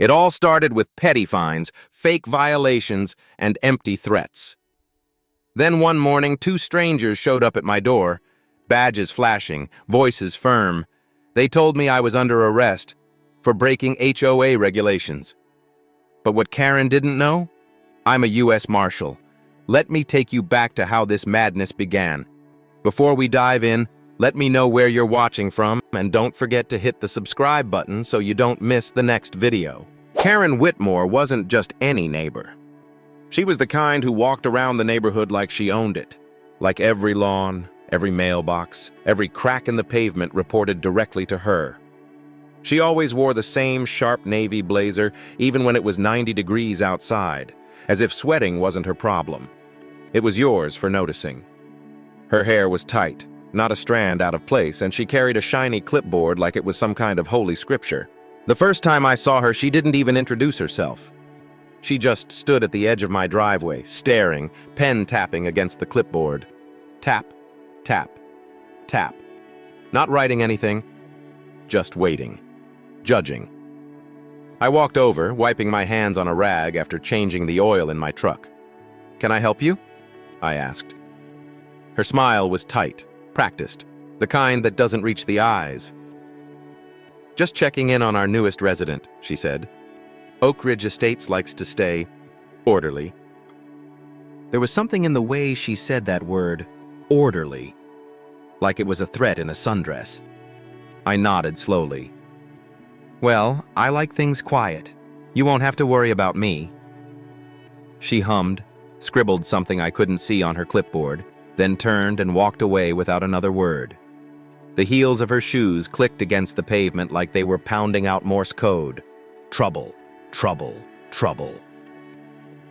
It all started with petty fines, fake violations, and empty threats. Then one morning, 2 strangers showed up at my door, badges flashing, voices firm. They told me I was under arrest for breaking HOA regulations. But what Karen didn't know? I'm a US Marshal. Let me take you back to how this madness began. Before we dive in, let me know where you're watching from, and don't forget to hit the subscribe button so you don't miss the next video. Karen Whitmore wasn't just any neighbor. She was the kind who walked around the neighborhood like she owned it. Like every lawn, every mailbox, every crack in the pavement reported directly to her. She always wore the same sharp navy blazer, even when it was 90 degrees outside, as if sweating wasn't her problem. It was yours for noticing. Her hair was tight, not a strand out of place, and she carried a shiny clipboard like it was some kind of holy scripture. The first time I saw her, she didn't even introduce herself. She just stood at the edge of my driveway, staring, pen tapping against the clipboard. Tap, tap, tap. Not writing anything, just waiting, judging. I walked over, wiping my hands on a rag after changing the oil in my truck. "Can I help you?" I asked. Her smile was tight, practiced, the kind that doesn't reach the eyes. "Just checking in on our newest resident," she said. "Oak Ridge Estates likes to stay orderly." There was something in the way she said that word, orderly, like it was a threat in a sundress. I nodded slowly. "Well, I like things quiet. You won't have to worry about me." She hummed, scribbled something I couldn't see on her clipboard, then turned and walked away without another word. The heels of her shoes clicked against the pavement like they were pounding out Morse code. Trouble, trouble, trouble.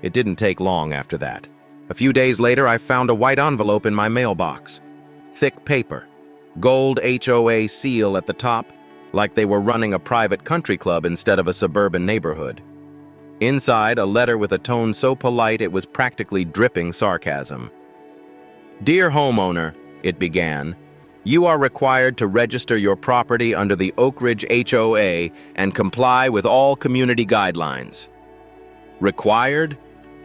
It didn't take long after that. A few days later, I found a white envelope in my mailbox. Thick paper, gold HOA seal at the top, like they were running a private country club instead of a suburban neighborhood. Inside, a letter with a tone so polite it was practically dripping sarcasm. "Dear homeowner," it began, "you are required to register your property under the Oak Ridge HOA and comply with all community guidelines." Required?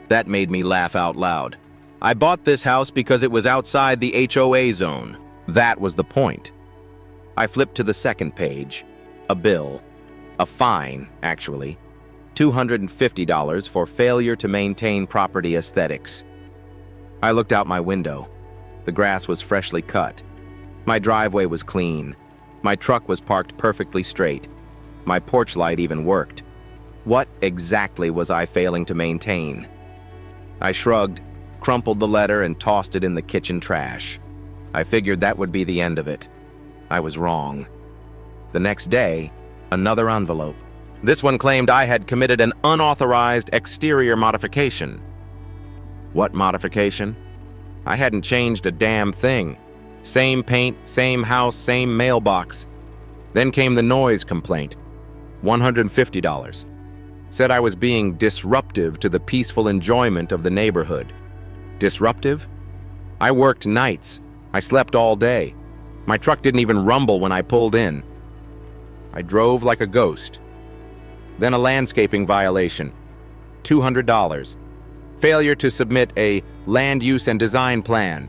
That made me laugh out loud. I bought this house because it was outside the HOA zone. That was the point. I flipped to the second page. A bill. A fine, actually. $250 for failure to maintain property aesthetics. I looked out my window. The grass was freshly cut. My driveway was clean. My truck was parked perfectly straight. My porch light even worked. What exactly was I failing to maintain? I shrugged, crumpled the letter, and tossed it in the kitchen trash. I figured that would be the end of it. I was wrong. The next day, another envelope. This one claimed I had committed an unauthorized exterior modification. What modification? I hadn't changed a damn thing. Same paint, same house, same mailbox. Then came the noise complaint. $150. Said I was being disruptive to the peaceful enjoyment of the neighborhood. Disruptive? I worked nights. I slept all day. My truck didn't even rumble when I pulled in. I drove like a ghost. Then a landscaping violation. $200. Failure to submit a land use and design plan.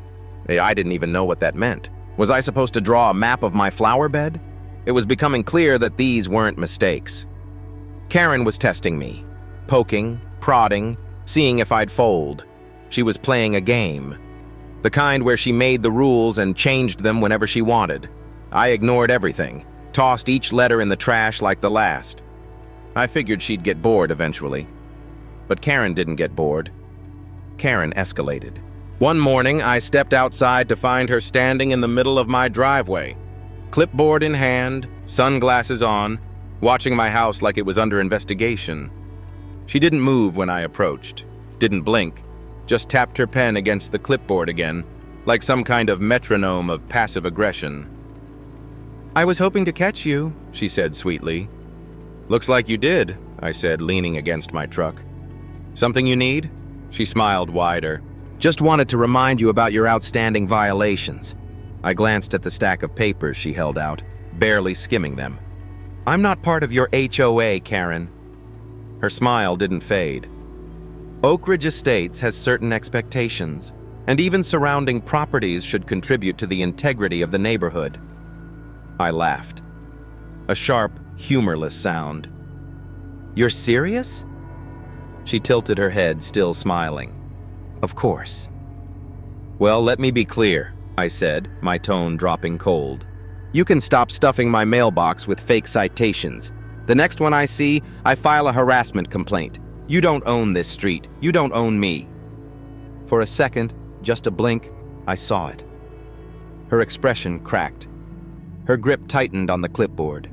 I didn't even know what that meant. Was I supposed to draw a map of my flower bed? It was becoming clear that these weren't mistakes. Karen was testing me. Poking, prodding, seeing if I'd fold. She was playing a game. The kind where she made the rules and changed them whenever she wanted. I ignored everything, tossed each letter in the trash like the last. I figured she'd get bored eventually. But Karen didn't get bored. Karen escalated. One morning, I stepped outside to find her standing in the middle of my driveway, clipboard in hand, sunglasses on, watching my house like it was under investigation. She didn't move when I approached, didn't blink, just tapped her pen against the clipboard again, like some kind of metronome of passive aggression. "I was hoping to catch you," she said sweetly. "Looks like you did," I said, leaning against my truck. "Something you need?" She smiled wider. "Just wanted to remind you about your outstanding violations." I glanced at the stack of papers she held out, barely skimming them. "I'm not part of your HOA, Karen." Her smile didn't fade. Oak Ridge Estates has certain expectations, and even surrounding properties should contribute to the integrity of the neighborhood. I laughed. A sharp, humorless sound. You're serious? She tilted her head, still smiling. Of course. Well, let me be clear, I said, my tone dropping cold. You can stop stuffing my mailbox with fake citations. The next one I see, I file a harassment complaint. You don't own this street. You don't own me. For a second, just a blink, I saw it. Her expression cracked. Her grip tightened on the clipboard.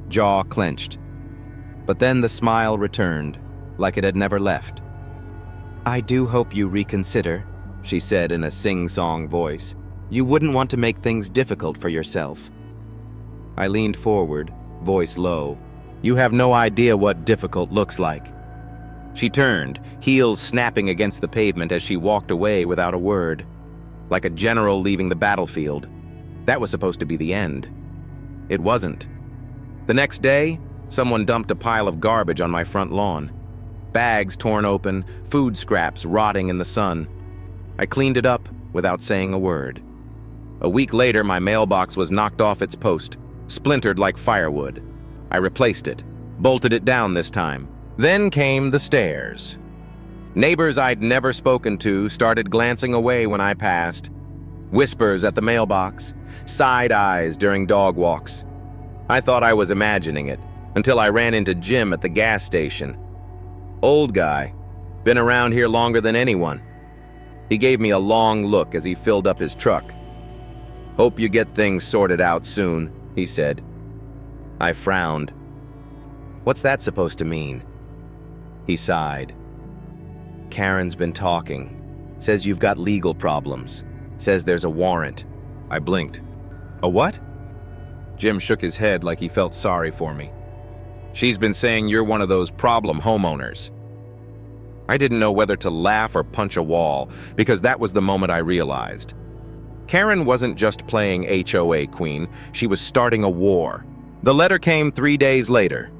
Jaw clenched. But then the smile returned, like it had never left. I do hope you reconsider, she said in a sing-song voice. You wouldn't want to make things difficult for yourself. I leaned forward, voice low. You have no idea what difficult looks like. She turned, heels snapping against the pavement as she walked away without a word. Like a general leaving the battlefield. That was supposed to be the end. It wasn't. The next day, someone dumped a pile of garbage on my front lawn. Bags torn open, food scraps rotting in the sun. I cleaned it up without saying a word. A week later, my mailbox was knocked off its post, splintered like firewood. I replaced it, bolted it down this time. Then came the stares. Neighbors I'd never spoken to started glancing away when I passed. Whispers at the mailbox, side eyes during dog walks. I thought I was imagining it, until I ran into Jim at the gas station. Old guy, been around here longer than anyone. He gave me a long look as he filled up his truck. Hope you get things sorted out soon, he said. I frowned. What's that supposed to mean? He sighed. Karen's been talking. Says you've got legal problems. Says there's a warrant. I blinked. A what? Jim shook his head like he felt sorry for me. She's been saying you're one of those problem homeowners. I didn't know whether to laugh or punch a wall, because that was the moment I realized. Karen wasn't just playing HOA queen, she was starting a war. The letter came 3 days later.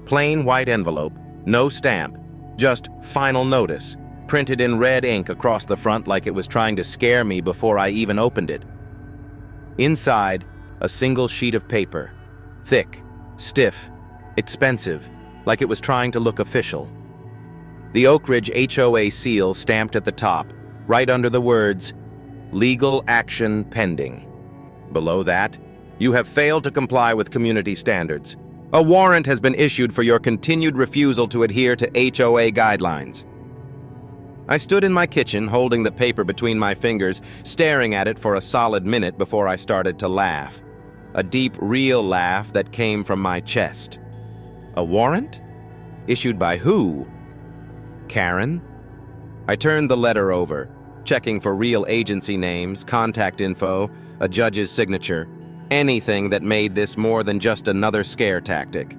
Plain white envelope, no stamp, just final notice, printed in red ink across the front like it was trying to scare me before I even opened it. Inside, a single sheet of paper, thick, stiff, expensive, like it was trying to look official. The Oak Ridge HOA seal stamped at the top, right under the words, Legal Action Pending. Below that, you have failed to comply with community standards. A warrant has been issued for your continued refusal to adhere to HOA guidelines. I stood in my kitchen, holding the paper between my fingers, staring at it for a solid minute before I started to laugh. A deep, real laugh that came from my chest. A warrant? Issued by who? Karen? I turned the letter over, checking for real agency names, contact info, a judge's signature, anything that made this more than just another scare tactic.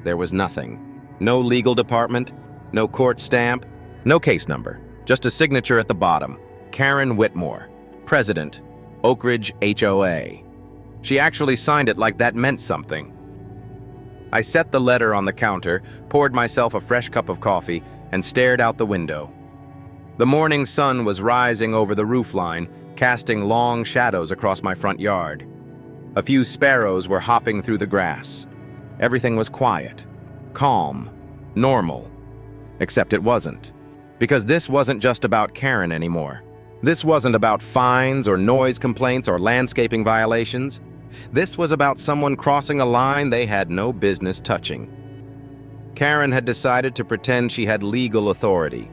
There was nothing. No legal department, no court stamp, no case number, just a signature at the bottom. Karen Whitmore, President, Oak Ridge HOA. She actually signed it like that meant something. I set the letter on the counter, poured myself a fresh cup of coffee, and stared out the window. The morning sun was rising over the roofline, casting long shadows across my front yard. A few sparrows were hopping through the grass. Everything was quiet, calm, normal. Except it wasn't. Because this wasn't just about Karen anymore. This wasn't about fines or noise complaints or landscaping violations. This was about someone crossing a line they had no business touching. Karen had decided to pretend she had legal authority,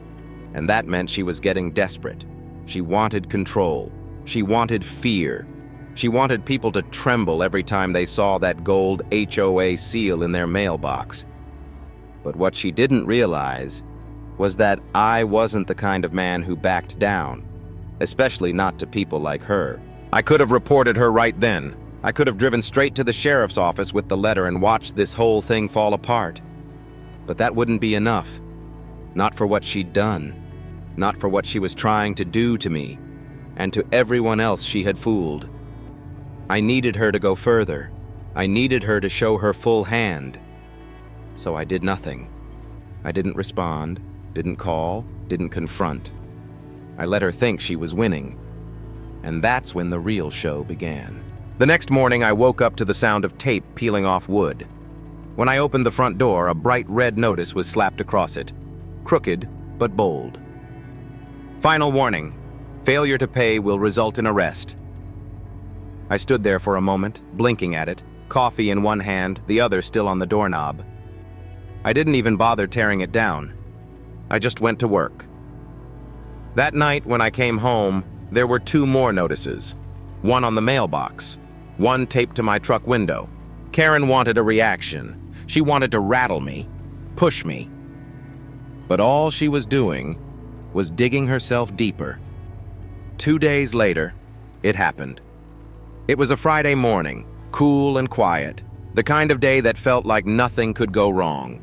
and that meant she was getting desperate. She wanted control. She wanted fear. She wanted people to tremble every time they saw that gold HOA seal in their mailbox. But what she didn't realize was that I wasn't the kind of man who backed down, especially not to people like her. I could have reported her right then. I could have driven straight to the sheriff's office with the letter and watched this whole thing fall apart. But that wouldn't be enough. Not for what she'd done. Not for what she was trying to do to me, and to everyone else she had fooled. I needed her to go further. I needed her to show her full hand. So I did nothing. I didn't respond, didn't call, didn't confront. I let her think she was winning. And that's when the real show began. The next morning, I woke up to the sound of tape peeling off wood. When I opened the front door, a bright red notice was slapped across it. Crooked, but bold. Final warning. Failure to pay will result in arrest. I stood there for a moment, blinking at it, coffee in one hand, the other still on the doorknob. I didn't even bother tearing it down. I just went to work. That night, when I came home, there were 2 more notices. One on the mailbox, one taped to my truck window. Karen wanted a reaction. She wanted to rattle me, push me. But all she was doing was digging herself deeper. 2 days later, it happened. It was a Friday morning, cool and quiet, the kind of day that felt like nothing could go wrong.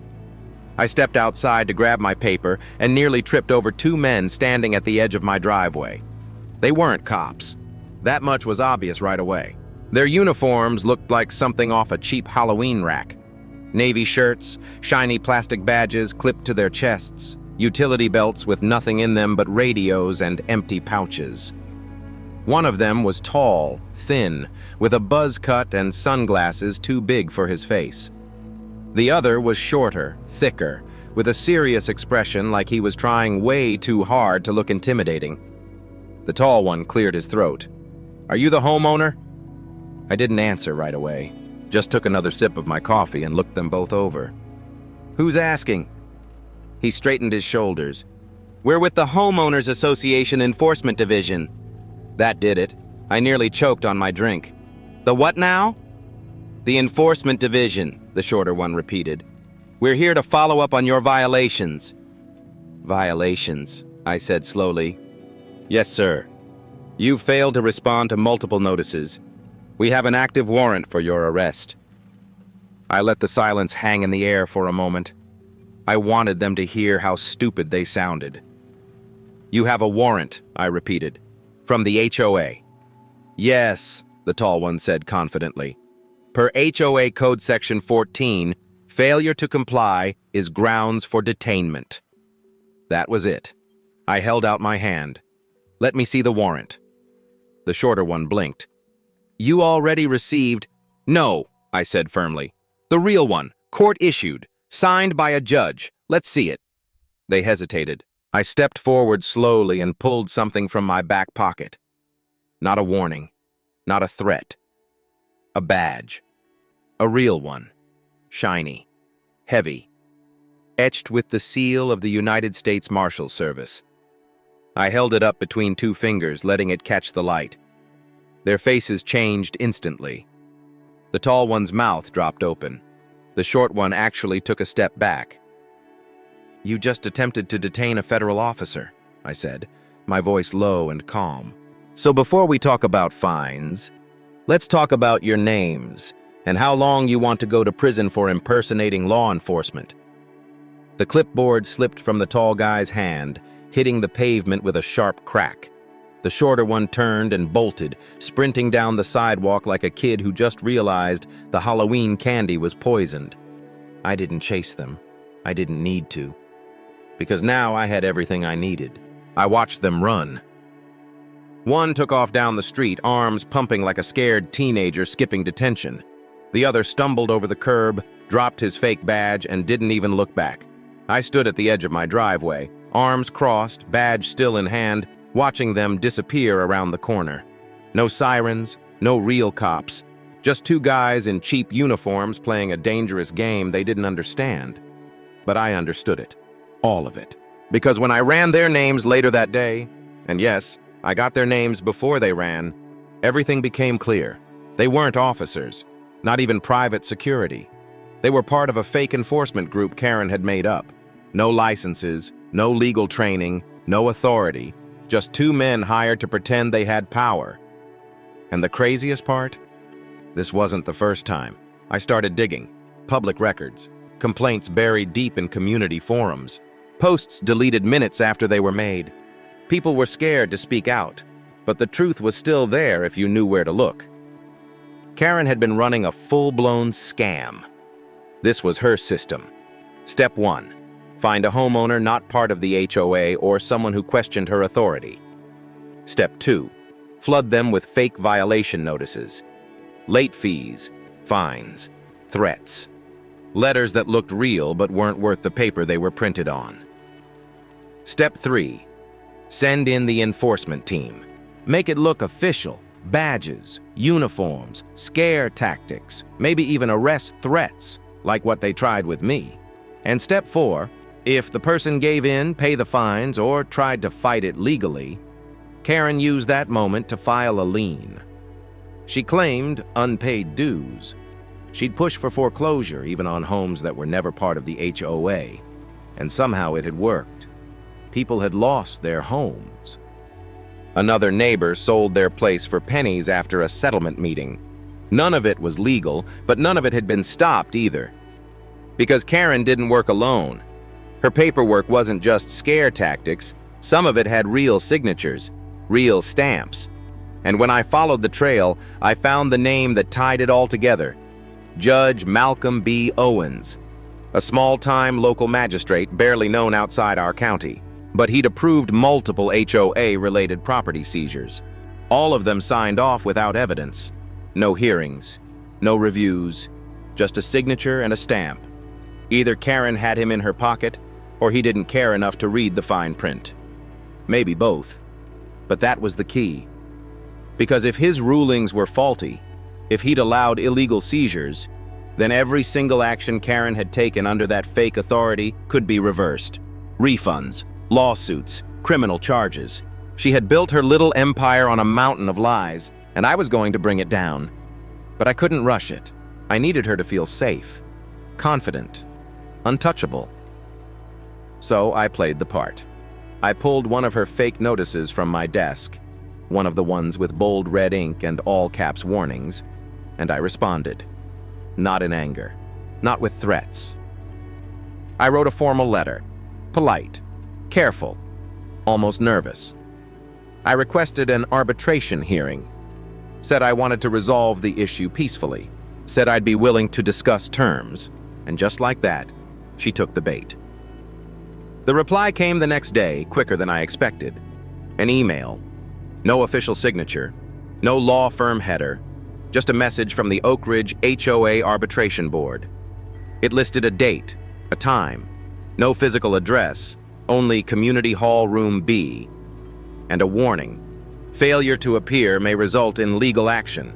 I stepped outside to grab my paper and nearly tripped over 2 men standing at the edge of my driveway. They weren't cops. That much was obvious right away. Their uniforms looked like something off a cheap Halloween rack. Navy shirts, shiny plastic badges clipped to their chests, utility belts with nothing in them but radios and empty pouches. One of them was tall, thin, with a buzz cut and sunglasses too big for his face. The other was shorter, thicker, with a serious expression like he was trying way too hard to look intimidating. The tall one cleared his throat. "Are you the homeowner?" I didn't answer right away, just took another sip of my coffee and looked them both over. "Who's asking?" He straightened his shoulders. "We're with the Homeowners Association Enforcement Division." That did it. I nearly choked on my drink. "The what now?" "The Enforcement Division," the shorter one repeated. "We're here to follow up on your violations." "Violations," I said slowly. "Yes, sir. You failed to respond to multiple notices. We have an active warrant for your arrest." I let the silence hang in the air for a moment. I wanted them to hear how stupid they sounded. "You have a warrant," I repeated. "From the HOA." "Yes," the tall one said confidently. "Per HOA Code Section 14, failure to comply is grounds for detainment." That was it. I held out my hand. "Let me see the warrant." The shorter one blinked. "You already received—" "No," I said firmly. "The real one, court-issued, signed by a judge. Let's see it." They hesitated. I stepped forward slowly and pulled something from my back pocket. Not a warning, not a threat. A badge. A real one. Shiny. Heavy. Etched with the seal of the United States Marshal Service. I held it up between 2 fingers, letting it catch the light. Their faces changed instantly. The tall one's mouth dropped open. The short one actually took a step back. "You just attempted to detain a federal officer," I said, my voice low and calm. "So before we talk about fines, let's talk about your names and how long you want to go to prison for impersonating law enforcement." The clipboard slipped from the tall guy's hand, hitting the pavement with a sharp crack. The shorter one turned and bolted, sprinting down the sidewalk like a kid who just realized the Halloween candy was poisoned. I didn't chase them. I didn't need to. Because now I had everything I needed. I watched them run. One took off down the street, arms pumping like a scared teenager skipping detention. The other stumbled over the curb, dropped his fake badge, and didn't even look back. I stood at the edge of my driveway, arms crossed, badge still in hand, watching them disappear around the corner. No sirens, no real cops, just 2 guys in cheap uniforms playing a dangerous game they didn't understand. But I understood it. All of it. Because when I ran their names later that day, and yes, I got their names before they ran, everything became clear. They weren't officers, not even private security. They were part of a fake enforcement group Karen had made up. No licenses, no legal training, no authority, just 2 men hired to pretend they had power. And the craziest part? This wasn't the first time. I started digging. Public records, complaints buried deep in community forums, posts deleted minutes after they were made. People were scared to speak out, but the truth was still there if you knew where to look. Karen had been running a full-blown scam. This was her system. Step 1. Find a homeowner not part of the HOA or someone who questioned her authority. Step 2. Flood them with fake violation notices. Late fees, fines, threats. Letters that looked real but weren't worth the paper they were printed on. Step 3. Send in the enforcement team. Make it look official. Badges, uniforms, scare tactics, maybe even arrest threats, like what they tried with me. And step 4. If the person gave in, pay the fines, or tried to fight it legally, Karen used that moment to file a lien. She claimed unpaid dues. She'd push for foreclosure even on homes that were never part of the HOA. And somehow it had worked. People had lost their homes. Another neighbor sold their place for pennies after a settlement meeting. None of it was legal, but none of it had been stopped either. Because Karen didn't work alone. Her paperwork wasn't just scare tactics. Some of it had real signatures, real stamps. And when I followed the trail, I found the name that tied it all together. Judge Malcolm B. Owens, a small-time local magistrate barely known outside our county. But he'd approved multiple HOA-related property seizures. All of them signed off without evidence. No hearings, no reviews, just a signature and a stamp. Either Karen had him in her pocket, or he didn't care enough to read the fine print. Maybe both. But that was the key. Because if his rulings were faulty, if he'd allowed illegal seizures, then every single action Karen had taken under that fake authority could be reversed. Refunds, lawsuits, criminal charges. She had built her little empire on a mountain of lies, and I was going to bring it down. But I couldn't rush it. I needed her to feel safe, confident, untouchable. So I played the part. I pulled one of her fake notices from my desk, one of the ones with bold red ink and all-caps warnings, and I responded. Not in anger, not with threats. I wrote a formal letter, polite, careful, almost nervous. I requested an arbitration hearing, said I wanted to resolve the issue peacefully, said I'd be willing to discuss terms, and just like that, she took the bait. The reply came the next day, quicker than I expected. An email. No official signature, no law firm header, just a message from the Oak Ridge HOA Arbitration Board. It listed a date, a time, no physical address, only Community Hall Room B, and a warning. Failure to appear may result in legal action,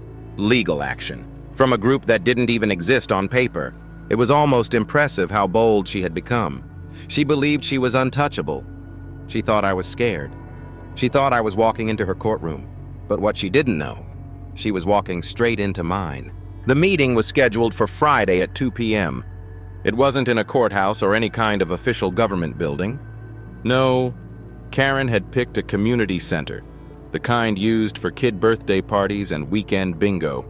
from a group that didn't even exist on paper. It was almost impressive how bold she had become. She believed she was untouchable. She thought I was scared. She thought I was walking into her courtroom. But what she didn't know, she was walking straight into mine. The meeting was scheduled for Friday at 2 p.m. It wasn't in a courthouse or any kind of official government building. No, Karen had picked a community center, the kind used for kid birthday parties and weekend bingo.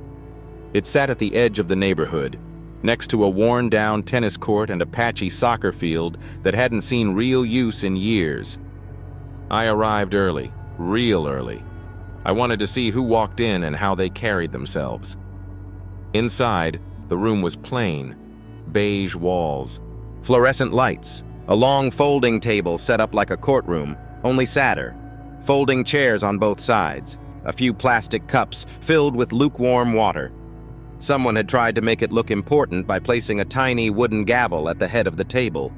It sat at the edge of the neighborhood, next to a worn-down tennis court and a patchy soccer field that hadn't seen real use in years. I arrived early, real early. I wanted to see who walked in and how they carried themselves. Inside, the room was plain, beige walls, fluorescent lights, a long folding table set up like a courtroom, only sadder, folding chairs on both sides, a few plastic cups filled with lukewarm water. Someone had tried to make it look important by placing a tiny wooden gavel at the head of the table.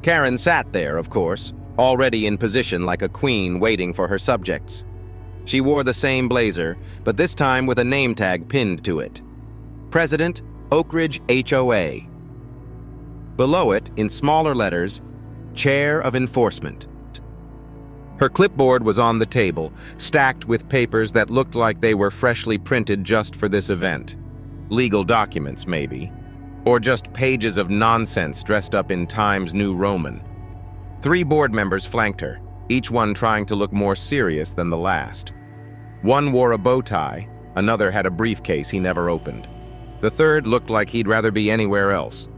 Karen sat there, of course, already in position like a queen waiting for her subjects. She wore the same blazer, but this time with a name tag pinned to it. President, Oak Ridge HOA. Below it, in smaller letters, Chair of Enforcement. Her clipboard was on the table, stacked with papers that looked like they were freshly printed just for this event. Legal documents, maybe. Or just pages of nonsense dressed up in Times New Roman. 3 board members flanked her, each one trying to look more serious than the last. One wore a bow tie, another had a briefcase he never opened. The third looked like he'd rather be anywhere else.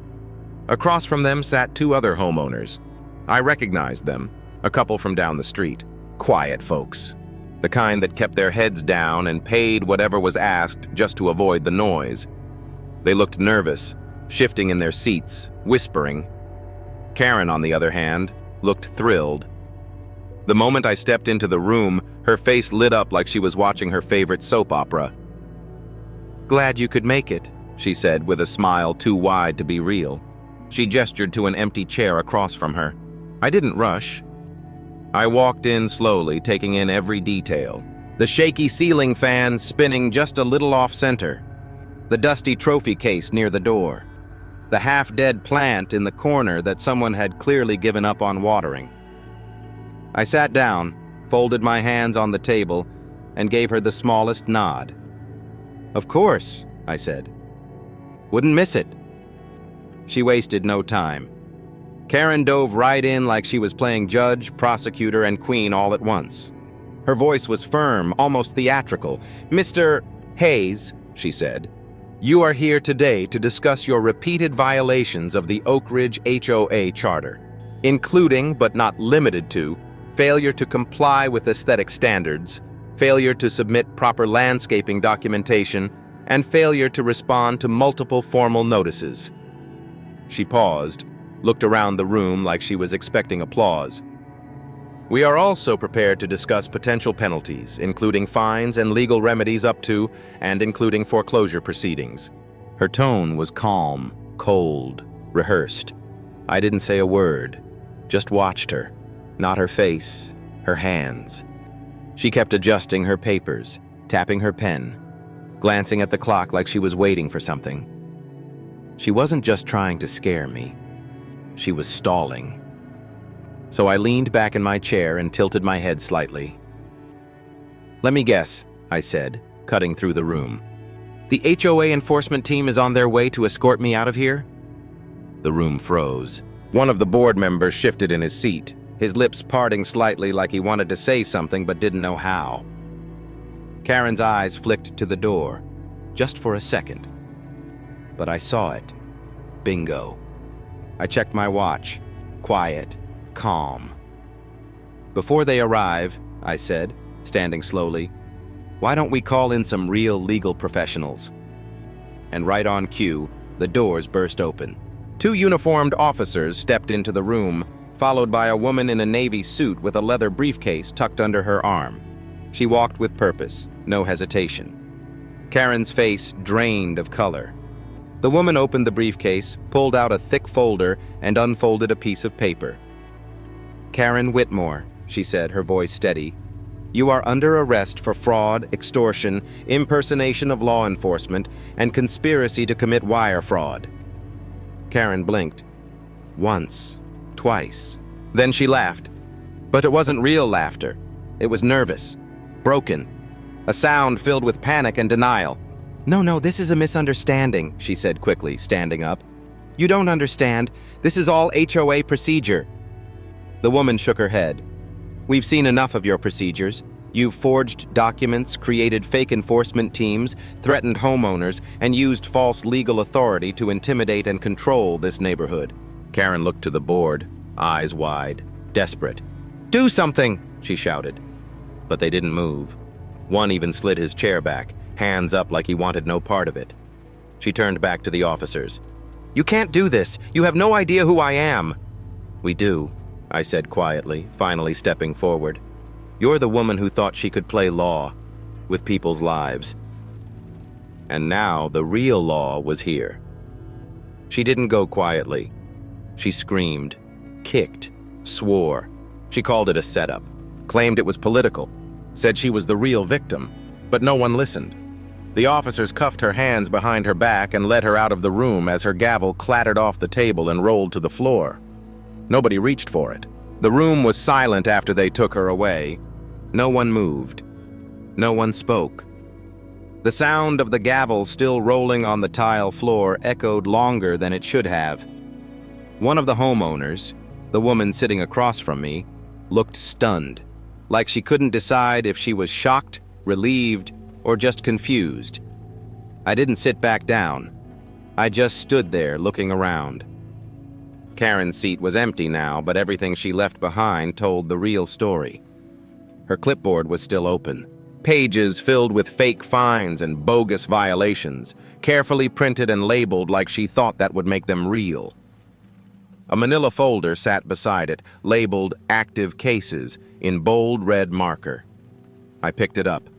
Across from them sat 2 other homeowners. I recognized them, a couple from down the street. Quiet folks. The kind that kept their heads down and paid whatever was asked just to avoid the noise. They looked nervous, shifting in their seats, whispering. Karen, on the other hand, looked thrilled. The moment I stepped into the room, her face lit up like she was watching her favorite soap opera. "Glad you could make it," she said with a smile too wide to be real. She gestured to an empty chair across from her. I didn't rush. I walked in slowly, taking in every detail. The shaky ceiling fan spinning just a little off-center. The dusty trophy case near the door. The half-dead plant in the corner that someone had clearly given up on watering. I sat down, folded my hands on the table, and gave her the smallest nod. "Of course," I said. "Wouldn't miss it." She wasted no time. Karen dove right in like she was playing judge, prosecutor, and queen all at once. Her voice was firm, almost theatrical. "Mr. Hayes," she said, "you are here today to discuss your repeated violations of the Oak Ridge HOA charter, including, but not limited to, failure to comply with aesthetic standards, failure to submit proper landscaping documentation, and failure to respond to multiple formal notices." She paused, looked around the room like she was expecting applause. "We are also prepared to discuss potential penalties, including fines and legal remedies up to and including foreclosure proceedings." Her tone was calm, cold, rehearsed. I didn't say a word, just watched her, not her face, her hands. She kept adjusting her papers, tapping her pen, glancing at the clock like she was waiting for something. She wasn't just trying to scare me. She was stalling. So I leaned back in my chair and tilted my head slightly. "Let me guess," I said, cutting through the room. "The HOA enforcement team is on their way to escort me out of here?" The room froze. One of the board members shifted in his seat, his lips parting slightly like he wanted to say something but didn't know how. Karen's eyes flicked to the door, just for a second. But I saw it. Bingo. I checked my watch. Quiet. Calm. "Before they arrive," I said, standing slowly, "why don't we call in some real legal professionals?" And right on cue, the doors burst open. Two uniformed officers stepped into the room, followed by a woman in a navy suit with a leather briefcase tucked under her arm. She walked with purpose, no hesitation. Karen's face drained of color. The woman opened the briefcase, pulled out a thick folder, and unfolded a piece of paper. "Karen Whitmore," she said, her voice steady, "you are under arrest for fraud, extortion, impersonation of law enforcement, and conspiracy to commit wire fraud." Karen blinked. Once. Twice. Then she laughed. But it wasn't real laughter. It was nervous. Broken. A sound filled with panic and denial. No, this is a misunderstanding," she said quickly, standing up. "You don't understand. This is all HOA procedure." The woman shook her head. "We've seen enough of your procedures. You've forged documents, created fake enforcement teams, threatened homeowners, and used false legal authority to intimidate and control this neighborhood." Karen looked to the board, eyes wide, desperate. "Do something!" she shouted. But they didn't move. One even slid his chair back, hands up like he wanted no part of it. She turned back to the officers. "You can't do this. You have no idea who I am." "We do," I said quietly, finally stepping forward. "You're the woman who thought she could play law with people's lives." And now the real law was here. She didn't go quietly. She screamed, kicked, swore. She called it a setup, claimed it was political, said she was the real victim, but no one listened. The officers cuffed her hands behind her back and led her out of the room as her gavel clattered off the table and rolled to the floor. Nobody reached for it. The room was silent after they took her away. No one moved. No one spoke. The sound of the gavel still rolling on the tile floor echoed longer than it should have. One of the homeowners, the woman sitting across from me, looked stunned, like she couldn't decide if she was shocked, relieved, or just confused. I didn't sit back down. I just stood there looking around. Karen's seat was empty now, but everything she left behind told the real story. Her clipboard was still open. Pages filled with fake fines and bogus violations, carefully printed and labeled like she thought that would make them real. A manila folder sat beside it, labeled Active Cases in bold red marker. I picked it up.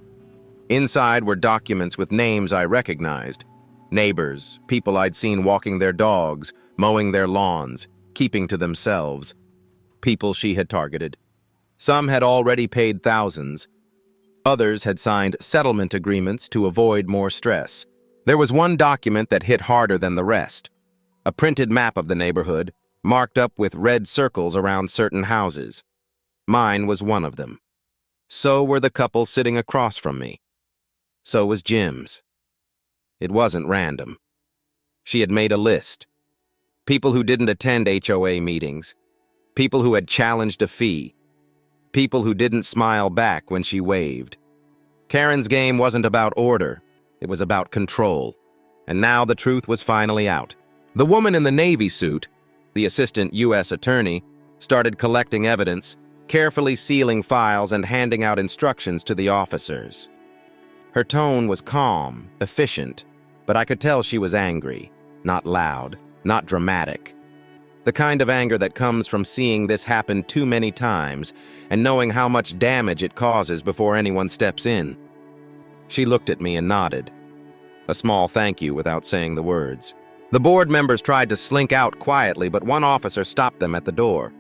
Inside were documents with names I recognized. Neighbors, people I'd seen walking their dogs, mowing their lawns, keeping to themselves. People she had targeted. Some had already paid thousands. Others had signed settlement agreements to avoid more stress. There was one document that hit harder than the rest. A printed map of the neighborhood, marked up with red circles around certain houses. Mine was one of them. So were the couple sitting across from me. So was Jim's. It wasn't random. She had made a list. People who didn't attend HOA meetings. People who had challenged a fee. People who didn't smile back when she waved. Karen's game wasn't about order. It was about control. And now the truth was finally out. The woman in the Navy suit, the assistant U.S. attorney, started collecting evidence, carefully sealing files and handing out instructions to the officers. Her tone was calm, efficient, but I could tell she was angry, not loud, not dramatic. The kind of anger that comes from seeing this happen too many times and knowing how much damage it causes before anyone steps in. She looked at me and nodded. A small thank you without saying the words. The board members tried to slink out quietly, but one officer stopped them at the door.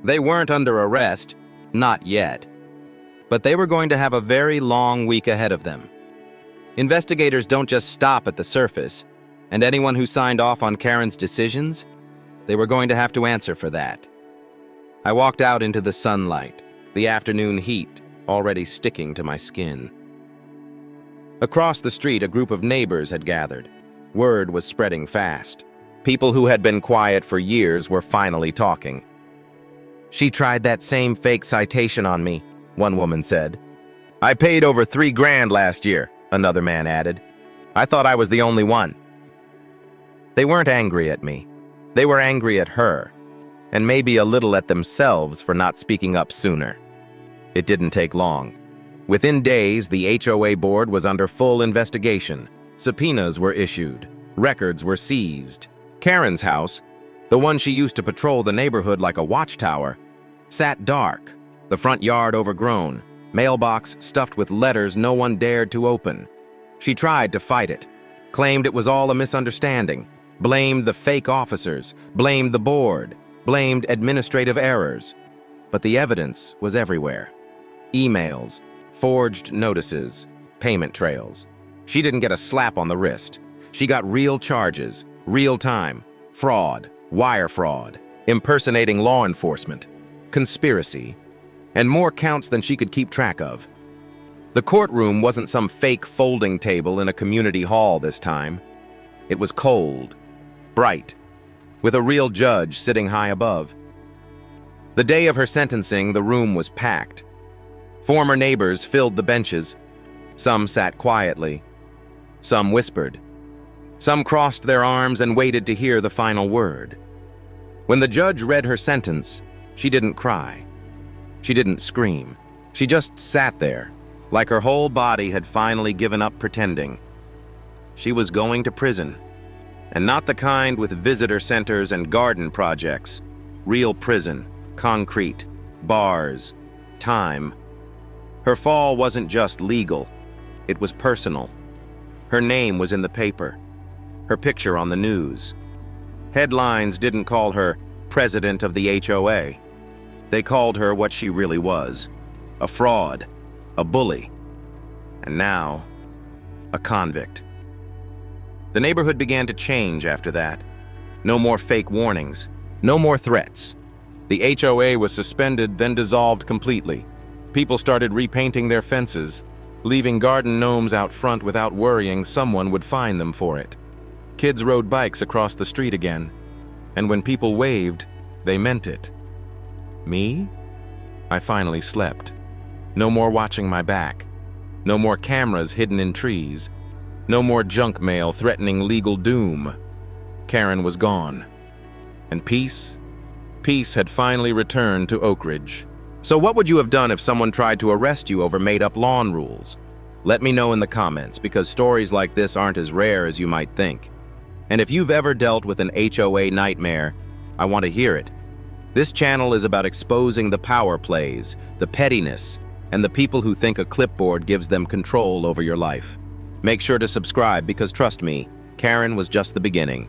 They weren't under arrest, not yet. But they were going to have a very long week ahead of them. Investigators don't just stop at the surface, and anyone who signed off on Karen's decisions, they were going to have to answer for that. I walked out into the sunlight, the afternoon heat already sticking to my skin. Across the street, a group of neighbors had gathered. Word was spreading fast. People who had been quiet for years were finally talking. "She tried that same fake citation on me," one woman said. "I paid over $3,000 last year," another man added. "I thought I was the only one." They weren't angry at me. They were angry at her, and maybe a little at themselves for not speaking up sooner. It didn't take long. Within days, the HOA board was under full investigation. Subpoenas were issued. Records were seized. Karen's house, the one she used to patrol the neighborhood like a watchtower, sat dark, the front yard overgrown, mailbox stuffed with letters no one dared to open. She tried to fight it, claimed it was all a misunderstanding, blamed the fake officers, blamed the board, blamed administrative errors. But the evidence was everywhere. Emails, forged notices, payment trails. She didn't get a slap on the wrist. She got real charges, real time, fraud, wire fraud, impersonating law enforcement, conspiracy, and more counts than she could keep track of. The courtroom wasn't some fake folding table in a community hall this time. It was cold, bright, with a real judge sitting high above. The day of her sentencing, the room was packed. Former neighbors filled the benches. Some sat quietly. Some whispered. Some crossed their arms and waited to hear the final word. When the judge read her sentence, she didn't cry. She didn't scream. She just sat there, like her whole body had finally given up pretending. She was going to prison, and not the kind with visitor centers and garden projects. Real prison, concrete, bars, time. Her fall wasn't just legal, it was personal. Her name was in the paper, her picture on the news. Headlines didn't call her president of the HOA. They called her what she really was, a fraud, a bully, and now, a convict. The neighborhood began to change after that. No more fake warnings, no more threats. The HOA was suspended, then dissolved completely. People started repainting their fences, leaving garden gnomes out front without worrying someone would fine them for it. Kids rode bikes across the street again, and when people waved, they meant it. Me? I finally slept. No more watching my back. No more cameras hidden in trees. No more junk mail threatening legal doom. Karen was gone. And peace had finally returned to Oak Ridge. So what would you have done if someone tried to arrest you over made-up lawn rules? Let me know in the comments, because stories like this aren't as rare as you might think. And if you've ever dealt with an HOA nightmare, I want to hear it. This channel is about exposing the power plays, the pettiness, and the people who think a clipboard gives them control over your life. Make sure to subscribe because trust me, Karen was just the beginning.